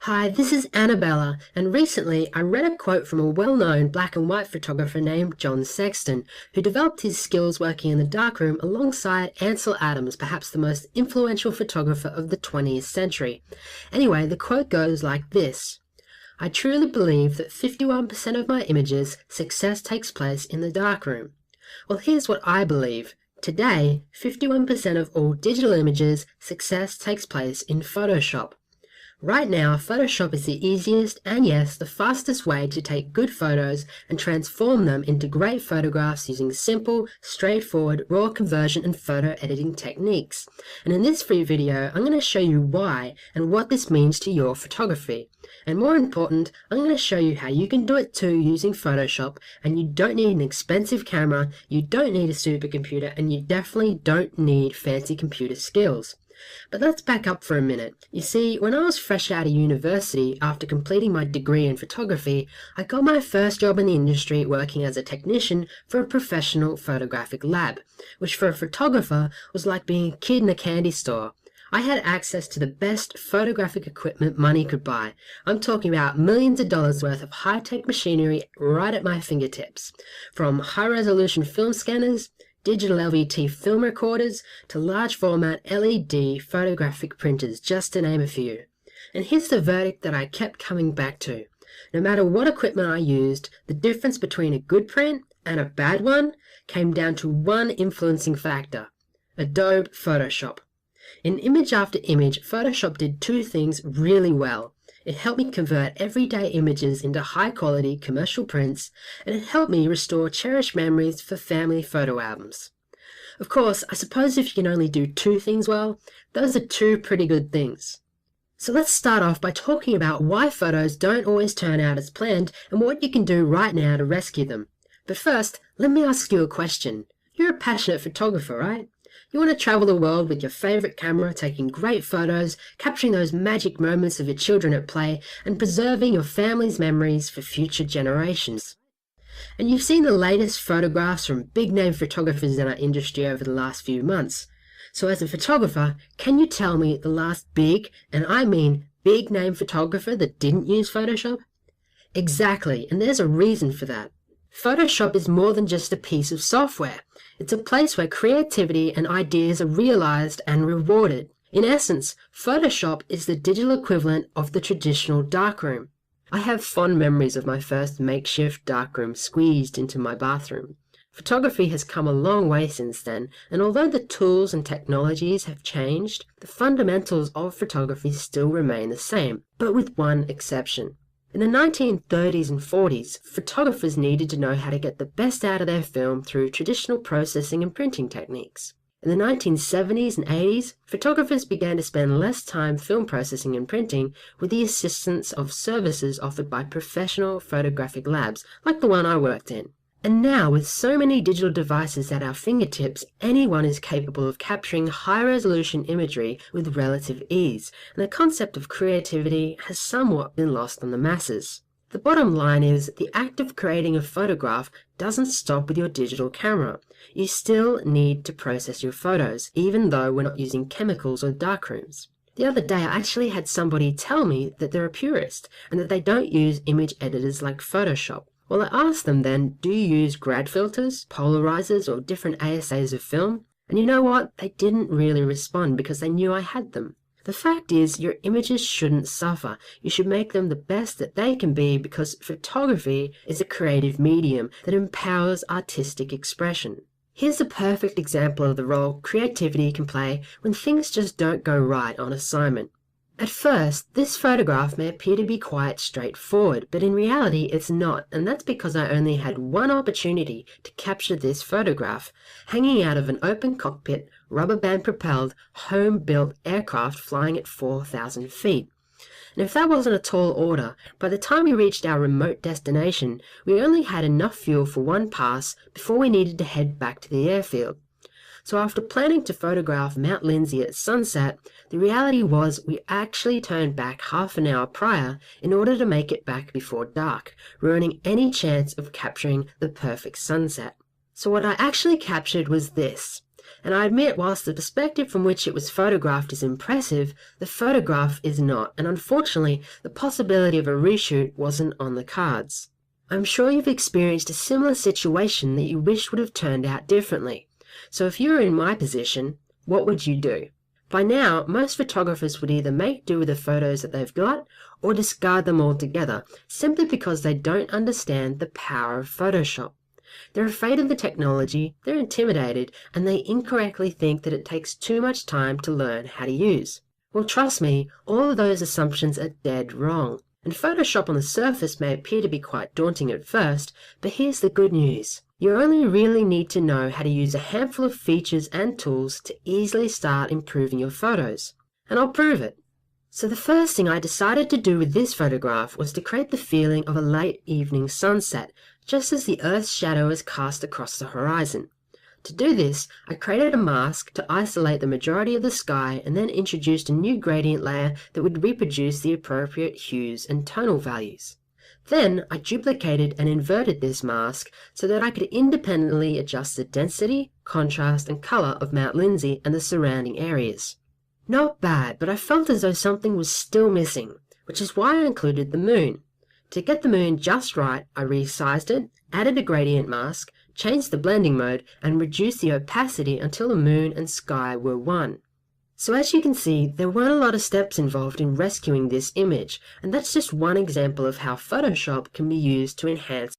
Hi, this is Annabella, and recently I read a quote from a well-known black and white photographer named John Sexton, who developed his skills working in the darkroom alongside Ansel Adams, perhaps the most influential photographer of the 20th century. Anyway, the quote goes like this: "I truly believe that 51% of my images success takes place in the darkroom." Well, here's what I believe. Today, 51% of all digital images success takes place in Photoshop. Right now, Photoshop is the easiest and yes, the fastest way to take good photos and transform them into great photographs using simple, straightforward, raw conversion and photo editing techniques. And in this free video, I'm going to show you why and what this means to your photography. And more important, I'm going to show you how you can do it too using Photoshop, and you don't need an expensive camera, you don't need a supercomputer, and you definitely don't need fancy computer skills. But let's back up for a minute. You see, when I was fresh out of university after completing my degree in photography, I got my first job in the industry working as a technician for a professional photographic lab, which for a photographer was like being a kid in a candy store. I had access to the best photographic equipment money could buy. I'm talking about millions of dollars worth of high-tech machinery right at my fingertips. From high-resolution film scanners, digital LVT film recorders, to large format LED photographic printers, just to name a few. And here's the verdict that I kept coming back to. No matter what equipment I used, the difference between a good print and a bad one came down to one influencing factor: Adobe Photoshop. In image after image, Photoshop did two things really well. It helped me convert everyday images into high-quality commercial prints, and it helped me restore cherished memories for family photo albums. Of course, I suppose if you can only do two things well, those are two pretty good things. So let's start off by talking about why photos don't always turn out as planned and what you can do right now to rescue them. But first, let me ask you a question. You're a passionate photographer, right? You want to travel the world with your favorite camera, taking great photos, capturing those magic moments of your children at play, and preserving your family's memories for future generations. And you've seen the latest photographs from big-name photographers in our industry over the last few months. So as a photographer, can you tell me the last big, and I mean big-name photographer that didn't use Photoshop? Exactly, and there's a reason for that. Photoshop is more than just a piece of software. It's a place where creativity and ideas are realized and rewarded. In essence, Photoshop is the digital equivalent of the traditional darkroom. I have fond memories of my first makeshift darkroom squeezed into my bathroom. Photography has come a long way since then, and although the tools and technologies have changed, the fundamentals of photography still remain the same, but with one exception. In the 1930s and 40s, photographers needed to know how to get the best out of their film through traditional processing and printing techniques. In the 1970s and 80s, photographers began to spend less time film processing and printing with the assistance of services offered by professional photographic labs, like the one I worked in. And now, with so many digital devices at our fingertips, anyone is capable of capturing high-resolution imagery with relative ease, and the concept of creativity has somewhat been lost on the masses. The bottom line is, the act of creating a photograph doesn't stop with your digital camera. You still need to process your photos, even though we're not using chemicals or darkrooms. The other day, I actually had somebody tell me that they're a purist, and that they don't use image editors like Photoshop. Well, I asked them then, do you use grad filters, polarizers, or different ASAs of film? And you know what? They didn't really respond because they knew I had them. The fact is, your images shouldn't suffer. You should make them the best that they can be, because photography is a creative medium that empowers artistic expression. Here's a perfect example of the role creativity can play when things just don't go right on assignment. At first, this photograph may appear to be quite straightforward, but in reality it's not, and that's because I only had one opportunity to capture this photograph, hanging out of an open cockpit, rubber band propelled, home-built aircraft flying at 4,000 feet. And if that wasn't a tall order, by the time we reached our remote destination, we only had enough fuel for one pass before we needed to head back to the airfield. So after planning to photograph Mount Lindsay at sunset, the reality was we actually turned back half an hour prior in order to make it back before dark, ruining any chance of capturing the perfect sunset. So what I actually captured was this: And I admit, whilst the perspective from which it was photographed is impressive, the photograph is not, and unfortunately, the possibility of a reshoot wasn't on the cards. I'm sure you've experienced a similar situation that you wish would have turned out differently. So if you were in my position, what would you do? By now, most photographers would either make do with the photos that they've got or discard them altogether, simply because they don't understand the power of Photoshop. They're afraid of the technology, they're intimidated, and they incorrectly think that it takes too much time to learn how to use. Well, trust me, all of those assumptions are dead wrong. And Photoshop on the surface may appear to be quite daunting at first, but here's the good news. You only really need to know how to use a handful of features and tools to easily start improving your photos. And I'll prove it. So the first thing I decided to do with this photograph was to create the feeling of a late evening sunset, just as the Earth's shadow is cast across the horizon. To do this, I created a mask to isolate the majority of the sky and then introduced a new gradient layer that would reproduce the appropriate hues and tonal values. Then I duplicated and inverted this mask so that I could independently adjust the density, contrast, and color of Mount Lindsay and the surrounding areas. Not bad, but I felt as though something was still missing, which is why I included the moon. To get the moon just right, I resized it, added a gradient mask, changed the blending mode, and reduced the opacity until the moon and sky were one. So as you can see, there weren't a lot of steps involved in rescuing this image, and that's just one example of how Photoshop can be used to enhance